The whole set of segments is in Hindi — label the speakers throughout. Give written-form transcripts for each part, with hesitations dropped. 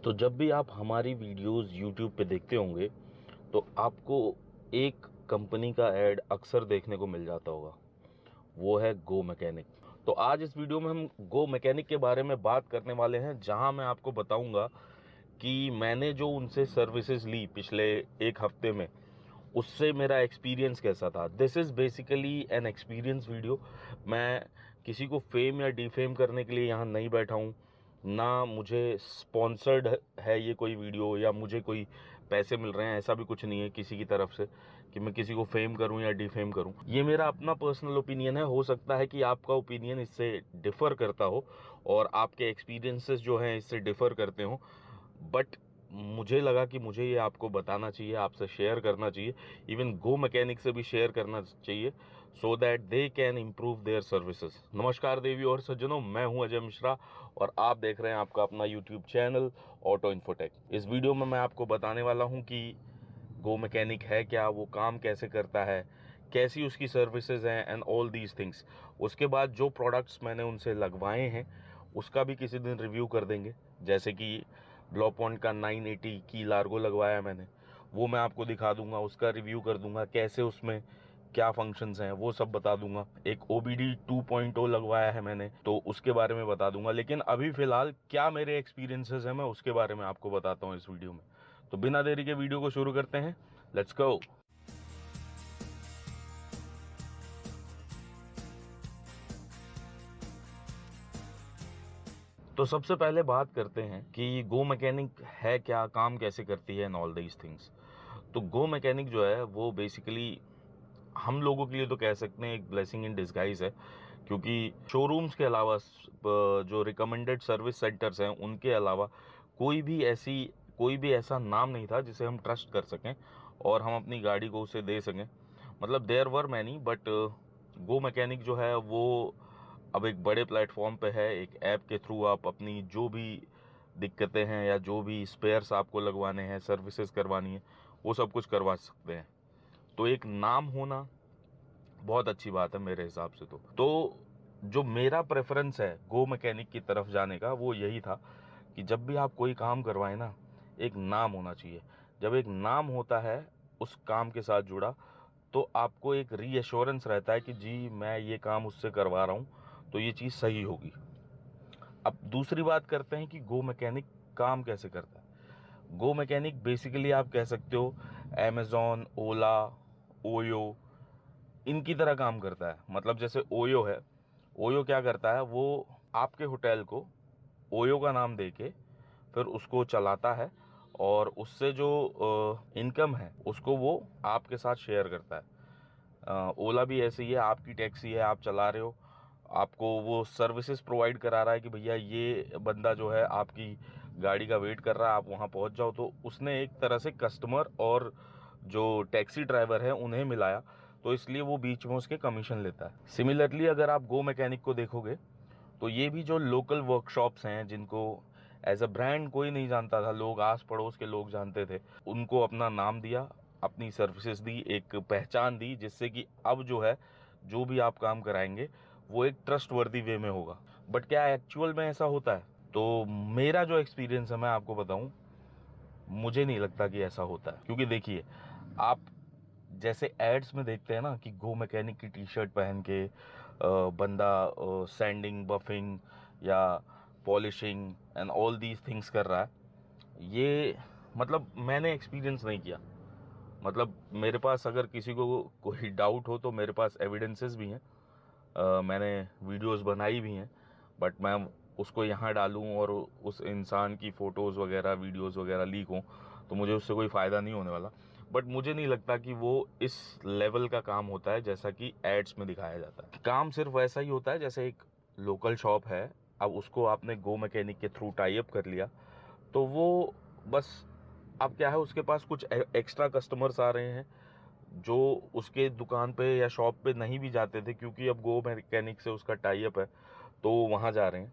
Speaker 1: तो जब भी आप हमारी वीडियोस YouTube पे देखते होंगे तो आपको एक कंपनी का ऐड अक्सर देखने को मिल जाता होगा, वो है गो मैकेनिक। तो आज इस वीडियो में हम गो मैकेनिक के बारे में बात करने वाले हैं, जहां मैं आपको बताऊंगा कि मैंने जो उनसे सर्विसेज ली पिछले एक हफ्ते में, उससे मेरा एक्सपीरियंस कैसा था। This is basically an experience video. मैं किसी को फेम या डिफेम करने के लिए यहाँ नहीं बैठा हूँ, ना मुझे स्पॉन्सर्ड है ये कोई वीडियो या मुझे कोई पैसे मिल रहे हैं, ऐसा भी कुछ नहीं है किसी की तरफ से कि मैं किसी को फेम करूं या डिफेम करूं। ये मेरा अपना पर्सनल ओपिनियन है। हो सकता है कि आपका ओपिनियन इससे डिफ़र करता हो और आपके एक्सपीरियंसेस जो हैं इससे डिफ़र करते हो, बट मुझे लगा कि मुझे ये आपको बताना चाहिए, आपसे शेयर करना चाहिए, इवन गो मैकेनिक से भी शेयर करना चाहिए, so that they can improve their services. नमस्कार देवी और सज्जनों, मैं हूं अजय मिश्रा और आप देख रहे हैं आपका अपना यूट्यूब चैनल ऑटो इन्फोटेक। इस वीडियो में मैं आपको बताने वाला हूं कि गो मैकेनिक है क्या, वो काम कैसे करता है, कैसी उसकी सर्विसेज हैं एंड ऑल दीज थिंग्स। उसके बाद जो प्रोडक्ट्स मैंने उनसे लगवाए हैं उसका भी किसी दिन रिव्यू कर देंगे। जैसे कि ब्लो पॉइंट का 980 की लार्गो लगवाया मैंने, वो मैं आपको दिखा दूंगा, उसका रिव्यू कर दूंगा, कैसे उसमें क्या फंक्शंस हैं वो सब बता दूंगा। एक OBD 2.0 लगवाया है मैंने, तो उसके बारे में बता दूंगा। लेकिन अभी फिलहाल क्या मेरे एक्सपीरियंसेस हैं मैं उसके बारे में आपको बताता हूँ इस वीडियो में। तो बिना देरी के वीडियो को शुरू करते हैं, लेट्स गो। तो सबसे पहले बात करते हैं कि गो मैकेनिक है क्या, काम कैसे करती है एंड ऑल दीज थिंग्स। तो गो मैकेनिक जो है वो बेसिकली हम लोगों के लिए तो कह सकते हैं एक ब्लेसिंग इन डिस्गाइज है, क्योंकि शोरूम्स के अलावा जो रिकमेंडेड सर्विस सेंटर्स हैं उनके अलावा कोई भी ऐसा नाम नहीं था जिसे हम ट्रस्ट कर सकें और हम अपनी गाड़ी को उसे दे सकें। मतलब there were many, but go mechanic जो है वो अब एक बड़े प्लेटफॉर्म पे है। एक ऐप के थ्रू आप अपनी जो भी दिक्कतें हैं या जो भी स्पेयर्स आपको लगवाने हैं, सर्विसेज करवानी है, वो सब कुछ करवा सकते हैं। तो एक नाम होना बहुत अच्छी बात है मेरे हिसाब से। तो जो मेरा प्रेफरेंस है गो मैकेनिक की तरफ जाने का वो यही था कि जब भी आप कोई काम करवाएं ना, एक नाम होना चाहिए। जब एक नाम होता है उस काम के साथ जुड़ा, तो आपको एक रीएश्योरेंस रहता है कि जी मैं ये काम उससे करवा रहा हूँ तो ये चीज़ सही होगी। अब दूसरी बात करते हैं कि गो मैकेनिक काम कैसे करता है। गो मैकेनिक बेसिकली आप कह सकते हो अमेज़ॉन, ओला, ओयो इनकी तरह काम करता है। मतलब जैसे ओयो है, ओयो क्या करता है, वो आपके होटल को ओयो का नाम देके फिर उसको चलाता है और उससे जो इनकम है उसको वो आपके साथ शेयर करता है। ओला भी ऐसे ही है, आपकी टैक्सी है, आप चला रहे हो, आपको वो सर्विसेज प्रोवाइड करा रहा है कि भैया ये बंदा जो है आपकी गाड़ी का वेट कर रहा है, आप वहाँ पहुँच जाओ। तो उसने एक तरह से कस्टमर और जो टैक्सी ड्राइवर है उन्हें मिलाया, तो इसलिए वो बीच में उसके कमीशन लेता है। सिमिलरली अगर आप गो मैकेनिक को देखोगे तो ये भी जो लोकल वर्कशॉप्स हैं जिनको एज अ ब्रांड कोई नहीं जानता था, लोग आस पड़ोस के लोग जानते थे, उनको अपना नाम दिया, अपनी सर्विसेज दी, एक पहचान दी, जिससे कि अब जो है जो भी आप काम कराएंगे वो एक ट्रस्टवर्दी वे में होगा। बट क्या एक्चुअल में ऐसा होता है? तो मेरा जो एक्सपीरियंस है मैं आपको बताऊं, मुझे नहीं लगता कि ऐसा होता है। क्योंकि देखिए, आप जैसे एड्स में देखते हैं ना कि गो मैकेनिक की टी शर्ट पहन के बंदा सैंडिंग, बफिंग या polishing and all these things कर रहा है, ये मतलब मैंने एक्सपीरियंस नहीं किया। मतलब मेरे पास अगर किसी को कोई डाउट हो तो मेरे पास एविडेंसेस भी हैं, मैंने वीडियोस बनाई भी हैं, बट मैं उसको यहाँ डालूं और उस इंसान की फ़ोटोज़ वगैरह, वीडियोस वगैरह लीक हों तो मुझे उससे कोई फ़ायदा नहीं होने वाला। बट मुझे नहीं लगता कि वो इस लेवल का काम होता है जैसा कि एड्स में दिखाया जाता है। काम सिर्फ वैसा ही होता है जैसे एक लोकल शॉप है, अब उसको आपने गो मैकेनिक के थ्रू टाई अप कर लिया, तो वो बस अब क्या है, उसके पास कुछ एक्स्ट्रा कस्टमर्स आ रहे हैं जो उसके दुकान पे या शॉप पे नहीं भी जाते थे, क्योंकि अब गो मैकेनिक से उसका टाई अप है तो वहाँ जा रहे हैं।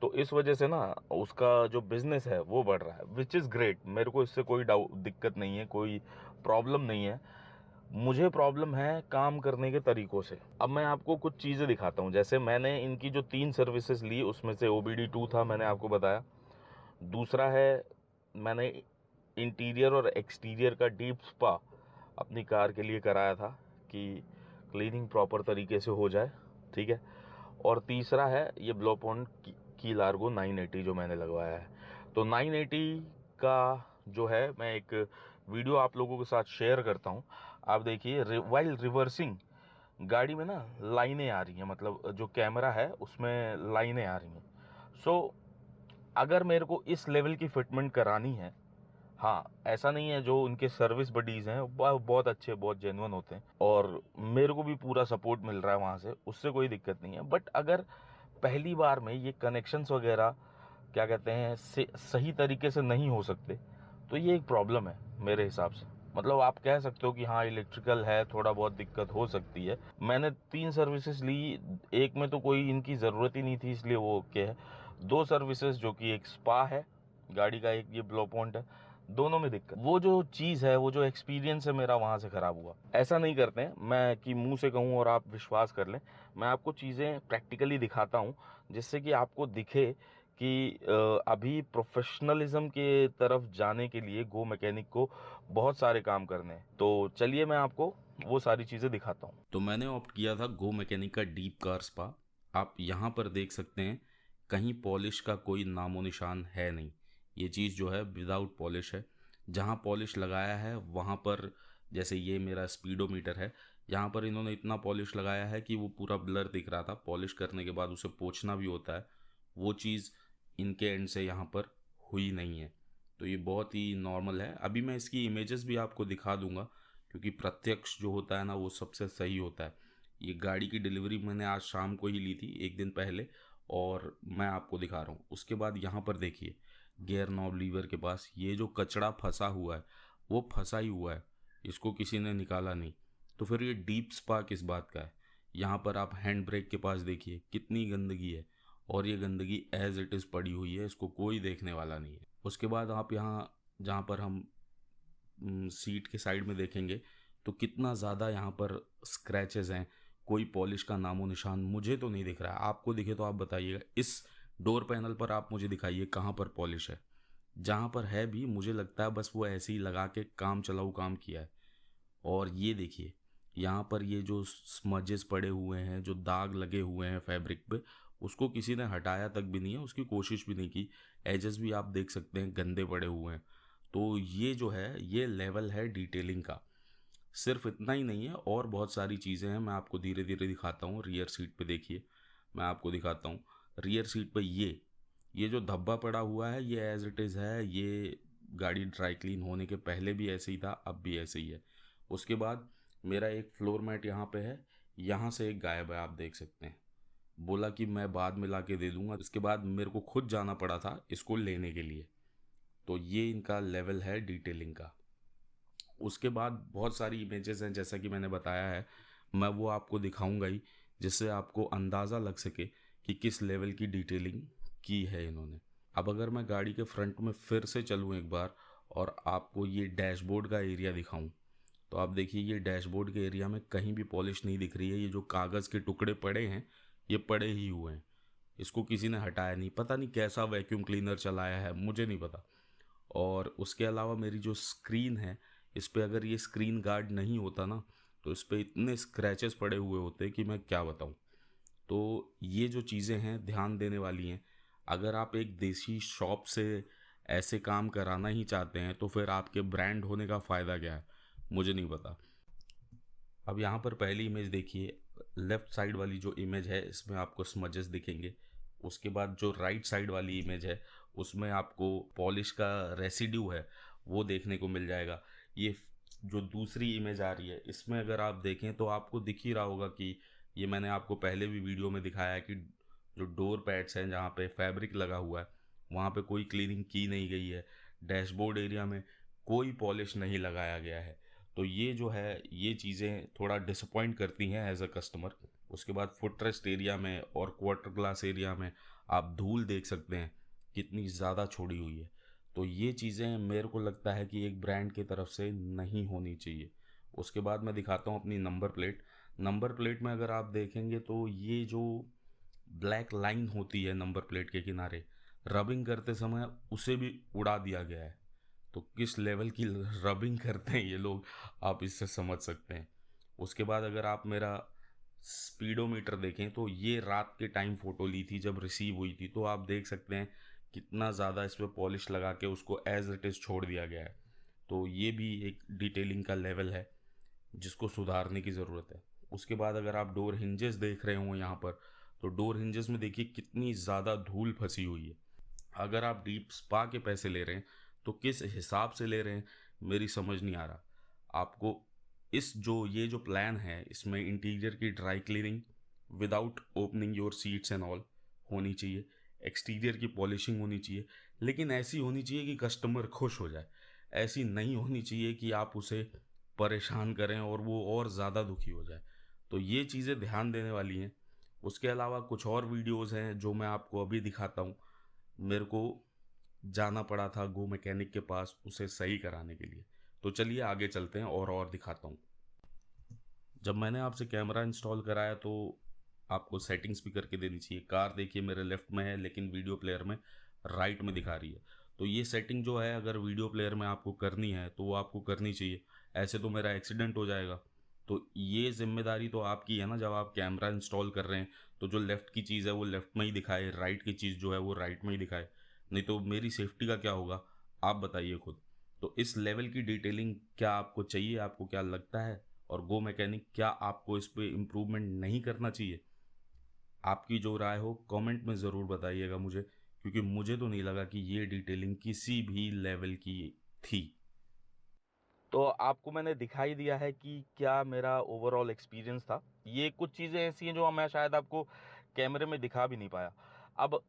Speaker 1: तो इस वजह से ना उसका जो बिजनेस है वो बढ़ रहा है, विच इज़ ग्रेट। मेरे को इससे कोई दिक्कत नहीं है, कोई प्रॉब्लम नहीं है। मुझे प्रॉब्लम है काम करने के तरीकों से। अब मैं आपको कुछ चीज़ें दिखाता हूँ। जैसे मैंने इनकी जो 3 सर्विसेज ली उसमें से OBD 2 था, मैंने आपको बताया। दूसरा है मैंने इंटीरियर और एक्सटीरियर का डीप स्पा अपनी कार के लिए कराया था कि क्लीनिंग प्रॉपर तरीके से हो जाए, ठीक है। और तीसरा है ये ब्लो पॉइंट की लार्गो 980 जो मैंने लगवाया है। तो 980 का जो है मैं एक वीडियो आप लोगों के साथ शेयर करता हूँ। आप देखिए, वाइल रिवर्सिंग गाड़ी में ना लाइनें आ रही हैं, मतलब जो कैमरा है उसमें लाइनें आ रही हैं। सो अगर मेरे को इस लेवल की फिटमेंट करानी है, हाँ, ऐसा नहीं है, जो उनके सर्विस बडीज हैं बहुत अच्छे, बहुत जेन्युइन होते हैं और मेरे को भी पूरा सपोर्ट मिल रहा है वहाँ से, उससे कोई दिक्कत नहीं है। बट अगर पहली बार में ये कनेक्शंस वगैरह क्या कहते हैं सही तरीके से नहीं हो सकते, तो ये एक प्रॉब्लम है मेरे हिसाब से। मतलब आप कह सकते हो कि हाँ इलेक्ट्रिकल है, थोड़ा बहुत दिक्कत हो सकती है। मैंने 3 सर्विसेज ली, एक में तो कोई इनकी ज़रूरत ही नहीं थी इसलिए वो ओके है। 2 सर्विसेज जो कि एक स्पा है गाड़ी का, एक ये ब्लो पॉइंट है, दोनों में दिक्कत। वो जो चीज़ है, वो जो एक्सपीरियंस है मेरा वहाँ से ख़राब हुआ। ऐसा नहीं करते हैं मैं कि मुंह से कहूँ और आप विश्वास कर लें। मैं आपको चीज़ें प्रैक्टिकली दिखाता हूँ जिससे कि आपको दिखे कि अभी प्रोफेशनलिज्म के तरफ जाने के लिए गो मैकेनिक को बहुत सारे काम करने हैं। तो चलिए मैं आपको वो सारी चीज़ें दिखाता हूँ। तो मैंने ऑप्ट किया था गो मैकेनिक का डीप कार स्पा। आप यहाँ पर देख सकते हैं, कहीं पॉलिश का कोई नामो निशान है नहीं। ये चीज़ जो है विदाउट पॉलिश है। जहाँ पॉलिश लगाया है वहाँ पर, जैसे ये मेरा स्पीडोमीटर है, यहाँ पर इन्होंने इतना पॉलिश लगाया है कि वो पूरा ब्लर दिख रहा था। पॉलिश करने के बाद उसे पोंछना भी होता है, वो चीज़ इनके एंड से यहाँ पर हुई नहीं है। तो ये बहुत ही नॉर्मल है। अभी मैं इसकी इमेजेस भी आपको दिखा दूंगा, क्योंकि प्रत्यक्ष जो होता है ना वो सबसे सही होता है। ये गाड़ी की डिलीवरी मैंने आज शाम को ही ली थी, एक दिन पहले, और मैं आपको दिखा रहा हूँ। उसके बाद यहाँ पर देखिए, गियर नॉब लीवर के पास ये जो कचरा फंसा हुआ है वो फंसा ही हुआ है, इसको किसी ने निकाला नहीं। तो फिर ये डीप स्पा किस बात का है। यहाँ पर आप हैंड ब्रेक के पास देखिए कितनी गंदगी है, और ये गंदगी एज इट इज़ पड़ी हुई है, इसको कोई देखने वाला नहीं है। उसके बाद आप यहाँ, जहाँ पर हम सीट के साइड में देखेंगे, तो कितना ज़्यादा यहाँ पर स्क्रैचेस हैं। कोई पॉलिश का नामो निशान मुझे तो नहीं दिख रहा है। आपको दिखे तो आप बताइएगा। इस डोर पैनल पर आप मुझे दिखाइए कहाँ पर पॉलिश है। जहाँ पर है भी मुझे लगता है बस वो ऐसे ही लगा के काम चलाऊ काम किया है। और ये देखिए, यहाँ पर ये जो स्मजेस पड़े हुए हैं, जो दाग लगे हुए हैं फैब्रिक पे, उसको किसी ने हटाया तक भी नहीं है, उसकी कोशिश भी नहीं की। एजेस भी आप देख सकते हैं गंदे पड़े हुए हैं। तो ये जो है, ये लेवल है डिटेलिंग का। सिर्फ इतना ही नहीं है, और बहुत सारी चीज़ें हैं, मैं आपको धीरे धीरे दिखाता हूँ। रियर सीट पे देखिए, मैं आपको दिखाता हूँ। रियर सीट पे ये जो धब्बा पड़ा हुआ है, ये एज इट इज़ है। ये गाड़ी ड्राई क्लीन होने के पहले भी ऐसे ही था, अब भी ऐसे ही है। उसके बाद मेरा एक फ्लोर मैट यहाँ पे है, यहाँ से एक गायब है, आप देख सकते हैं। बोला कि मैं बाद में ला के दे दूंगा, इसके बाद मेरे को खुद जाना पड़ा था इसको लेने के लिए। तो ये इनका लेवल है डिटेलिंग का। उसके बाद बहुत सारी इमेजेस हैं, जैसा कि मैंने बताया है, मैं वो आपको दिखाऊंगा ही, जिससे आपको अंदाज़ा लग सके कि किस लेवल की डिटेलिंग की है इन्होंने। अब अगर मैं गाड़ी के फ्रंट में फिर से चलूँ एक बार और आपको ये डैशबोर्ड का एरिया दिखाऊं, तो आप देखिए, ये डैशबोर्ड के एरिया में कहीं भी पॉलिश नहीं दिख रही है। ये जो कागज़ के टुकड़े पड़े हैं, ये पड़े ही हुए हैं, इसको किसी ने हटाया नहीं। पता नहीं कैसा वैक्यूम क्लीनर चलाया है, मुझे नहीं पता। और उसके अलावा मेरी जो स्क्रीन है, इस पे अगर ये स्क्रीन गार्ड नहीं होता ना, तो इस पे इतने स्क्रैचेस पड़े हुए होते कि मैं क्या बताऊं। तो ये जो चीज़ें हैं ध्यान देने वाली हैं। अगर आप एक देसी शॉप से ऐसे काम कराना ही चाहते हैं, तो फिर आपके ब्रांड होने का फ़ायदा क्या है, मुझे नहीं पता। अब यहाँ पर पहली इमेज देखिए, लेफ़्ट साइड वाली जो इमेज है इसमें आपको स्मजेस दिखेंगे। उसके बाद जो राइट साइड वाली इमेज है, उसमें आपको पॉलिश का रेसिड्यू है वो देखने को मिल जाएगा। ये जो दूसरी इमेज आ रही है, इसमें अगर आप देखें तो आपको दिख ही रहा होगा कि ये मैंने आपको पहले भी वीडियो में दिखाया है कि जो डोर पैड्स हैं, जहाँ पे फैब्रिक लगा हुआ है, वहाँ पे कोई क्लीनिंग की नहीं गई है। डैशबोर्ड एरिया में कोई पॉलिश नहीं लगाया गया है। तो ये जो है, ये चीज़ें थोड़ा डिसअपॉइंट करती हैं एज अ कस्टमर। उसके बाद फुटरेस्ट एरिया में और क्वार्टर ग्लास एरिया में आप धूल देख सकते हैं कितनी ज़्यादा छोड़ी हुई है। तो ये चीज़ें मेरे को लगता है कि एक ब्रांड की तरफ से नहीं होनी चाहिए। उसके बाद मैं दिखाता हूँ अपनी नंबर प्लेट। नंबर प्लेट में अगर आप देखेंगे तो ये जो ब्लैक लाइन होती है नंबर प्लेट के किनारे,
Speaker 2: रबिंग करते समय उसे भी उड़ा दिया गया है। तो किस लेवल की रबिंग करते हैं ये लोग, आप इससे समझ सकते हैं। उसके बाद अगर आप मेरा स्पीडोमीटर देखें तो ये रात के टाइम फ़ोटो ली थी जब रिसीव हुई थी, तो आप देख सकते हैं कितना ज़्यादा इस पर पॉलिश लगा के उसको एज इट इज़ छोड़ दिया गया है। तो ये भी एक डिटेलिंग का लेवल है जिसको सुधारने की ज़रूरत है। उसके बाद अगर आप डोर हिंजेस देख रहे हो यहाँ पर, तो डोर हिंजेस में देखिए कितनी ज़्यादा धूल फंसी हुई है। अगर आप डीप स्पा के पैसे ले रहे हैं तो किस हिसाब से ले रहे हैं, मेरी समझ नहीं आ रहा। आपको ये जो प्लान है इसमें इंटीरियर की dry cleaning without opening your seats and all होनी चाहिए, एक्सटीरियर की पॉलिशिंग होनी चाहिए, लेकिन ऐसी होनी चाहिए कि कस्टमर खुश हो जाए। ऐसी नहीं होनी चाहिए कि आप उसे परेशान करें और वो और ज़्यादा दुखी हो जाए। तो ये चीज़ें ध्यान देने वाली हैं। उसके अलावा कुछ और वीडियोस हैं जो मैं आपको अभी दिखाता हूँ। मेरे को जाना पड़ा था गो मैकेनिक के पास उसे सही कराने के लिए। तो चलिए आगे चलते हैं और दिखाता हूँ। जब मैंने आपसे कैमरा इंस्टॉल कराया तो आपको सेटिंग्स भी करके देनी चाहिए। कार देखिए मेरे लेफ़्ट में है लेकिन वीडियो प्लेयर में राइट में दिखा रही है। तो ये सेटिंग जो है अगर वीडियो प्लेयर में आपको करनी है तो वो आपको करनी चाहिए, ऐसे तो मेरा एक्सीडेंट हो जाएगा। तो ये जिम्मेदारी तो आपकी है ना, जब आप कैमरा इंस्टॉल कर रहे हैं तो जो लेफ़्ट की चीज़ है वो लेफ़्ट में ही दिखाए, राइट की चीज़ जो है वो राइट में ही दिखाए। नहीं तो मेरी सेफ्टी का क्या होगा, आप बताइए खुद। तो इस लेवल की डिटेलिंग क्या आपको चाहिए, आपको क्या लगता है? और गो मैकेनिक क्या आपको इस पे इम्प्रूवमेंट नहीं करना चाहिए? आपकी जो राय हो कमेंट में ज़रूर बताइएगा मुझे, क्योंकि मुझे तो नहीं लगा कि ये डिटेलिंग किसी भी लेवल की थी।
Speaker 1: तो आपको मैंने दिखाई दिया है कि क्या मेरा ओवरऑल एक्सपीरियंस था। ये कुछ चीज़ें ऐसी हैं जो मैं शायद आपको कैमरे में दिखा भी नहीं पाया। अब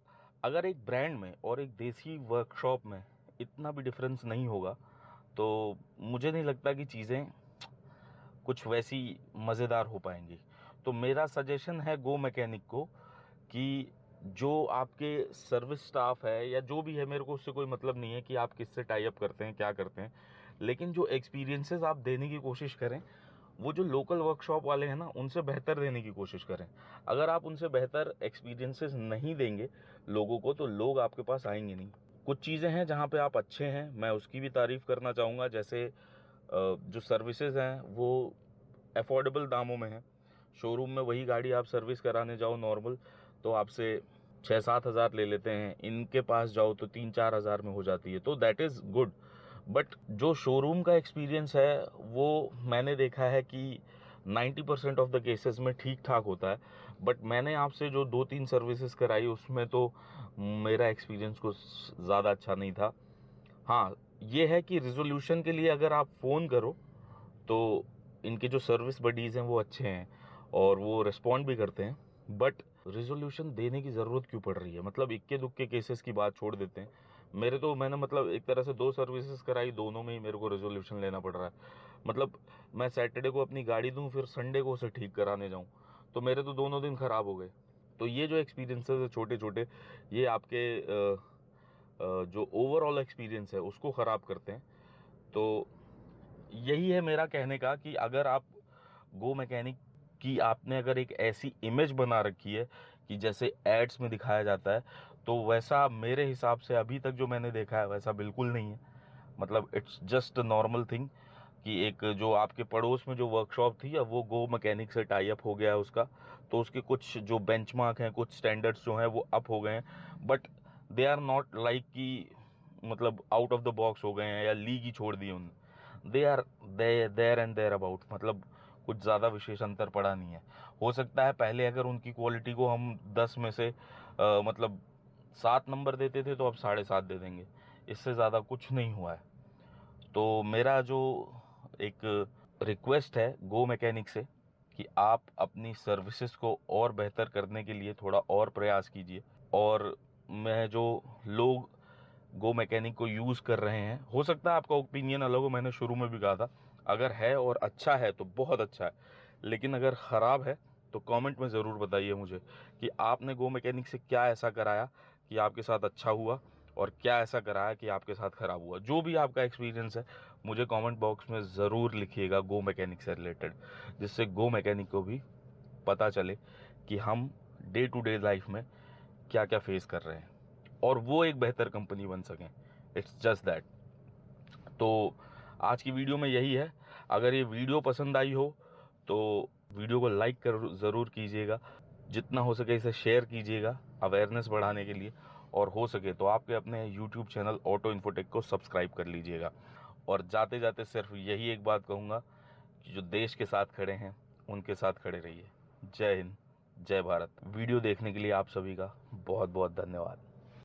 Speaker 1: अगर एक ब्रांड में और एक देसी वर्कशॉप में इतना भी डिफरेंस नहीं होगा तो मुझे नहीं लगता कि चीज़ें कुछ वैसी मज़ेदार हो पाएंगी। तो मेरा सजेशन है गो मैकेनिक को कि जो आपके सर्विस स्टाफ है या जो भी है, मेरे को उससे कोई मतलब नहीं है कि आप किससे टाई अप करते हैं, क्या करते हैं, लेकिन जो एक्सपीरियंसेस आप देने की कोशिश करें वो जो लोकल वर्कशॉप वाले हैं ना उनसे बेहतर देने की कोशिश करें। अगर आप उनसे बेहतर एक्सपीरियंसेस नहीं देंगे लोगों को तो लोग आपके पास आएंगे नहीं। कुछ चीज़ें हैं जहाँ पे आप अच्छे हैं, मैं उसकी भी तारीफ़ करना चाहूँगा। जैसे जो सर्विसेज हैं वो अफोर्डेबल दामों में है। शोरूम में वही गाड़ी आप सर्विस कराने जाओ नॉर्मल तो आपसे 6-7 हज़ार ले लेते हैं, इनके पास जाओ तो 3-4 हज़ार में हो जाती है, तो दैट इज़ गुड। बट जो शोरूम का एक्सपीरियंस है वो मैंने देखा है कि 90% ऑफ द केसेस में ठीक ठाक होता है। बट मैंने आपसे जो 2-3 सर्विसेज कराई उसमें तो मेरा एक्सपीरियंस कुछ ज़्यादा अच्छा नहीं था। हाँ, ये है कि रिजोल्यूशन के लिए अगर आप फ़ोन करो तो इनके जो सर्विस बडीज़ हैं वो अच्छे हैं और वो रिस्पॉन्ड भी करते हैं। बट रिजोल्यूशन देने की ज़रूरत क्यों पड़ रही है? मतलब इक्के दुक्के केसेस की बात छोड़ देते हैं। मैंने मतलब एक तरह से 2 सर्विसेज कराई, दोनों में ही मेरे को रिजोल्यूशन लेना पड़ रहा है। मतलब मैं सैटरडे को अपनी गाड़ी दूँ फिर संडे को उसे ठीक कराने जाऊँ, तो मेरे तो दोनों दिन ख़राब हो गए। तो ये जो एक्सपीरियंसेस है छोटे-छोटे, ये आपके जो ओवरऑल एक्सपीरियंस है उसको ख़राब करते हैं। तो यही है मेरा कहने का कि अगर आप गो मैकेनिक की आपने अगर एक ऐसी इमेज बना रखी है कि जैसे एड्स में दिखाया जाता है, तो वैसा मेरे हिसाब से अभी तक जो मैंने देखा है वैसा बिल्कुल नहीं है। मतलब it's just a normal thing कि एक जो आपके पड़ोस में जो वर्कशॉप थी अब वो गो मैकेनिक से टाई अप हो गया है उसका, तो उसके कुछ जो बेंचमार्क हैं, कुछ स्टैंडर्ड्स जो हैं वो अप हो गए हैं। But they are not like कि मतलब आउट ऑफ द बॉक्स हो गए हैं या लीग ही छोड़ दी उन्होंने। They are there and there about, मतलब कुछ ज़्यादा विशेष अंतर पड़ा नहीं है। हो सकता है पहले अगर उनकी क्वालिटी को हम 10 में से मतलब 7 नंबर देते थे तो अब 7.5 दे देंगे, इससे ज़्यादा कुछ नहीं हुआ है। तो मेरा जो एक रिक्वेस्ट है गो मैकेनिक से कि आप अपनी सर्विसेज को और बेहतर करने के लिए थोड़ा और प्रयास कीजिए। और मैं जो लोग गो मैकेनिक को यूज़ कर रहे हैं, हो सकता है आपका ओपिनियन अलग हो, मैंने शुरू में भी कहा था, अगर है और अच्छा है तो बहुत अच्छा है, लेकिन अगर ख़राब है तो कमेंट में ज़रूर बताइए मुझे कि आपने गो मैकेनिक से क्या ऐसा कराया कि आपके साथ अच्छा हुआ और क्या ऐसा कराया कि आपके साथ ख़राब हुआ। जो भी आपका एक्सपीरियंस है मुझे कमेंट बॉक्स में ज़रूर लिखिएगा गो मैकेनिक से रिलेटेड, जिससे गो मैकेनिक को भी पता चले कि हम डे टू डे लाइफ में क्या क्या फेस कर रहे हैं। और वो एक बेहतर कंपनी बन सकें। It's just that. तो आज की वीडियो में यही है। अगर ये वीडियो पसंद आई हो तो वीडियो को लाइक कर ज़रूर कीजिएगा, जितना हो सके इसे शेयर कीजिएगा अवेयरनेस बढ़ाने के लिए, और हो सके तो आपके अपने यूट्यूब चैनल ऑटो इन्फोटेक को सब्सक्राइब कर लीजिएगा। और जाते जाते सिर्फ यही एक बात कहूँगा कि जो देश के साथ खड़े हैं उनके साथ खड़े रहिए। जय हिंद, जय भारत। वीडियो देखने के लिए आप सभी का बहुत बहुत धन्यवाद।